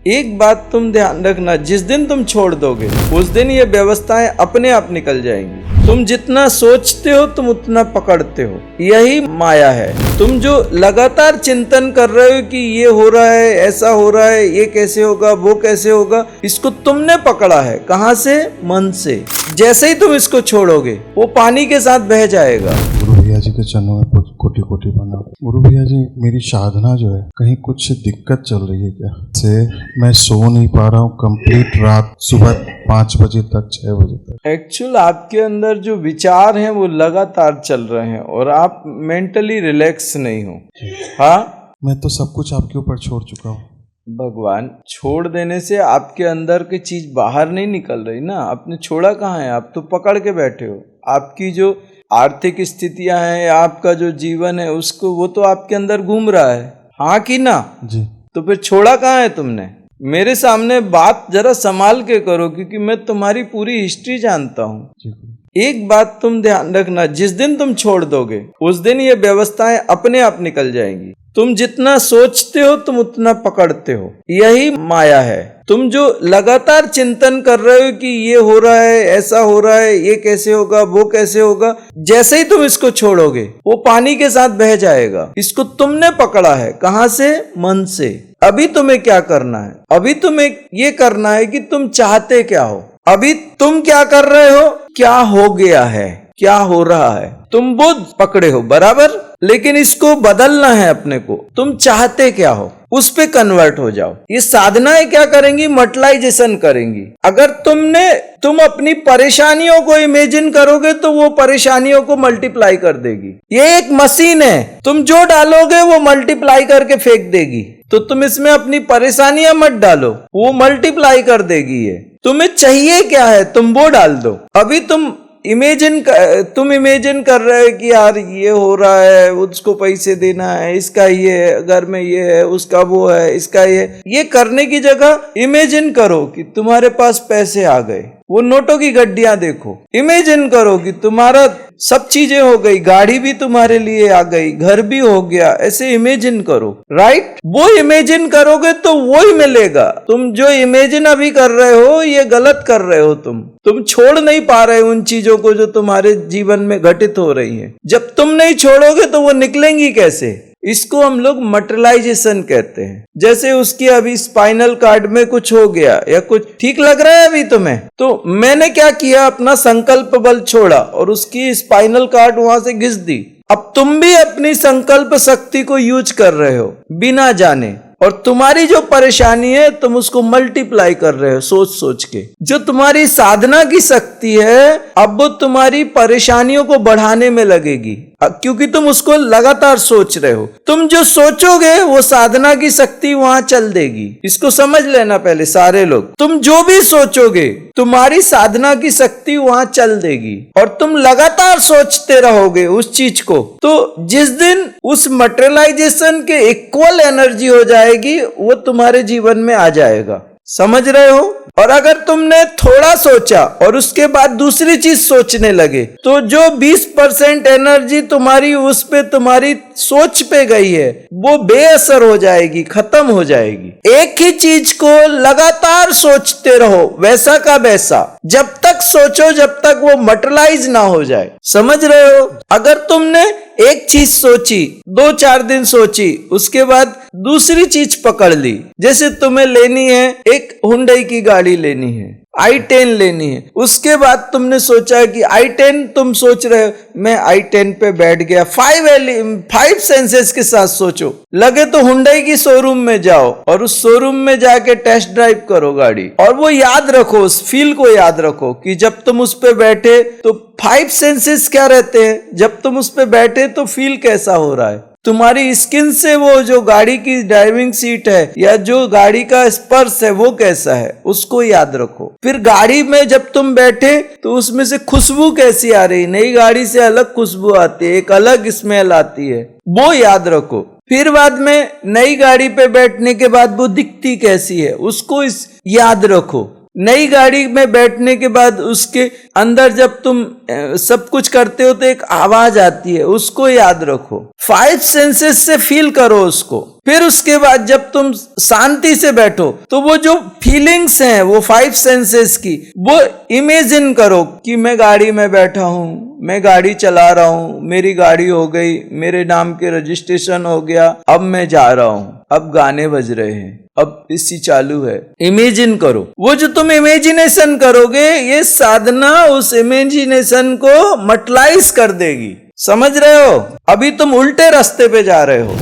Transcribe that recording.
एक बात तुम ध्यान रखना, जिस दिन तुम छोड़ दोगे उस दिन ये व्यवस्थाएं अपने आप निकल जाएंगी। तुम जितना सोचते हो तुम उतना पकड़ते हो, यही माया है। तुम जो लगातार चिंतन कर रहे हो कि ये हो रहा है, ऐसा हो रहा है, ये कैसे होगा, वो कैसे होगा, इसको तुमने पकड़ा है। कहाँ से? मन से। जैसे ही तुम इसको छोड़ोगे वो पानी के साथ बह जाएगा। गुरु भैया जी के चरणों में कोटि कोटि प्रणाम। गुरु भैया जी, मेरी साधना जो है कहीं कुछ दिक्कत चल रही है क्या? से मैं सो नहीं पा रहा हूँ कंप्लीट रात, सुबह 5 बजे तक 6 बजे तक। एक्चुअल आपके अंदर जो विचार हैं वो लगातार चल रहे हैं और आप मेंटली रिलैक्स नहीं हो। हाँ, मैं तो सब कुछ आपके ऊपर छोड़ चुका हूँ। भगवान, छोड़ देने से आपके अंदर की चीज बाहर नहीं निकल रही ना। आपने छोड़ा कहाँ है? आप तो पकड़ के बैठे हो। आपकी जो आर्थिक स्थितियां हैं, आपका जो जीवन है, उसको वो तो आपके अंदर घूम रहा है। हाँ कि ना? जी। तो फिर छोड़ा कहाँ है तुमने? मेरे सामने बात जरा संभाल के करो, क्योंकि मैं तुम्हारी पूरी हिस्ट्री जानता हूँ। एक बात तुम ध्यान रखना, जिस दिन तुम छोड़ दोगे उस दिन ये व्यवस्थाएं अपने आप निकल जाएंगी। तुम जितना सोचते हो तुम उतना पकड़ते हो, यही माया है। तुम जो लगातार चिंतन कर रहे हो कि ये हो रहा है, ऐसा हो रहा है, ये कैसे होगा, वो कैसे होगा, जैसे ही तुम इसको छोड़ोगे वो पानी के साथ बह जाएगा। इसको तुमने पकड़ा है। कहाँ से? मन से। अभी तुम्हें क्या करना है? अभी तुम्हें ये करना है कि तुम चाहते क्या हो। अभी तुम क्या कर रहे हो, क्या हो गया है, क्या हो रहा है, तुम वो पकड़े हो बराबर, लेकिन इसको बदलना है अपने को। तुम चाहते क्या हो, उस पे कन्वर्ट हो जाओ। ये साधनाएं क्या करेंगी? मल्टीप्लाइजेशन करेंगी। अगर तुम अपनी परेशानियों को इमेजिन करोगे तो वो परेशानियों को मल्टीप्लाई कर देगी। ये एक मशीन है, तुम जो डालोगे वो मल्टीप्लाई करके फेंक देगी। तो तुम इसमें अपनी परेशानियां मत डालो, वो मल्टीप्लाई कर देगी। ये तुम्हें चाहिए क्या है, तुम वो डाल दो। अभी तुम इमेजिन कर रहे हो कि यार ये हो रहा है, उसको पैसे देना है, इसका ये है, घर में ये है, उसका वो है, इसका ये करने की जगह इमेजिन करो कि तुम्हारे पास पैसे आ गए। वो नोटों की गड्डियां देखो। इमेजिन करो कि तुम्हारा सब चीजें हो गई, गाड़ी भी तुम्हारे लिए आ गई, घर भी हो गया। ऐसे इमेजिन करो, राइट? वो इमेजिन करोगे तो वो ही मिलेगा। तुम जो इमेजिन अभी कर रहे हो ये गलत कर रहे हो। तुम छोड़ नहीं पा रहे उन चीजों को जो तुम्हारे जीवन में घटित हो रही हैं। जब तुम नहीं छोड़ोगे तो वो निकलेंगी कैसे? इसको हम लोग मटेरियलाइजेशन कहते हैं। जैसे उसकी अभी स्पाइनल कार्ड में कुछ हो गया या कुछ ठीक लग रहा है अभी तुम्हें, तो मैंने क्या किया, अपना संकल्प बल छोड़ा और उसकी स्पाइनल कार्ड वहां से घिस दी। अब तुम भी अपनी संकल्प शक्ति को यूज कर रहे हो बिना जाने, और तुम्हारी जो परेशानी है तुम उसको मल्टीप्लाई कर रहे हो सोच सोच के। जो तुम्हारी साधना की शक्ति है अब वो तुम्हारी परेशानियों को बढ़ाने में लगेगी, क्योंकि तुम उसको लगातार सोच रहे हो। तुम जो सोचोगे वो साधना की शक्ति वहां चल देगी। इसको समझ लेना पहले सारे लोग। तुम जो भी सोचोगे तुम्हारी साधना की शक्ति वहां चल देगी और तुम लगातार सोचते रहोगे उस चीज को। तो जिस दिन उस मटेरियलाइजेशन के इक्वल एनर्जी हो जाएगी वो तुम्हारे जीवन में आ जाएगा। समझ रहे हो? और अगर तुमने थोड़ा सोचा और उसके बाद दूसरी चीज सोचने लगे तो जो 20% एनर्जी तुम्हारी उस पे, तुम्हारी सोच पे गई है, वो बेअसर हो जाएगी, खत्म हो जाएगी। एक ही चीज को लगातार सोचते रहो, वैसा का वैसा, जब तक सोचो जब तक वो मटेरियलाइज ना हो जाए। समझ रहे हो? अगर तुमने एक चीज सोची, 2-4 दिन सोची, उसके बाद दूसरी चीज पकड़ ली। जैसे तुम्हें लेनी है एक हुंडई की गाड़ी लेनी है, i10 लेनी है। उसके बाद तुमने सोचा कि i10, तुम सोच रहे हो मैं i10 पे बैठ गया। 5 सेंसेस के साथ सोचो। लगे तो हुंडई की शोरूम में जाओ और उस शोरूम में जाके टेस्ट ड्राइव करो गाड़ी, और वो याद रखो, उस फील को याद रखो कि जब तुम उस पे बैठे तो 5 सेंसेस क्या रहते हैं, जब तुम उस पे बैठे तो फील कैसा हो रहा है। तुम्हारी स्किन से वो जो गाड़ी की ड्राइविंग सीट है या जो गाड़ी का स्पर्श है वो कैसा है, उसको याद रखो। फिर गाड़ी में जब तुम बैठे तो उसमें से खुशबू कैसी आ रही, नई गाड़ी से अलग खुशबू आती है, एक अलग स्मेल आती है, वो याद रखो। फिर बाद में नई गाड़ी पे बैठने के बाद वो दिखती कैसी है, उसको याद रखो। नई गाड़ी में बैठने के बाद उसके अंदर जब तुम सब कुछ करते हो तो एक आवाज आती है, उसको याद रखो। 5 सेंसेस से फील करो उसको। फिर उसके बाद जब तुम शांति से बैठो तो वो जो फीलिंग्स हैं वो 5 सेंसेस की, वो इमेजिन करो कि मैं गाड़ी में बैठा हूं, मैं गाड़ी चला रहा हूं, मेरी गाड़ी हो गई, मेरे नाम के रजिस्ट्रेशन हो गया, अब मैं जा रहा हूं, अब गाने बज रहे हैं, अब इसी चालू है। इमेजिन करो। वो जो तुम इमेजिनेशन करोगे, ये साधना उस इमेजिनेशन को मटलाइज कर देगी। समझ रहे हो? अभी तुम उल्टे रास्ते पे जा रहे हो।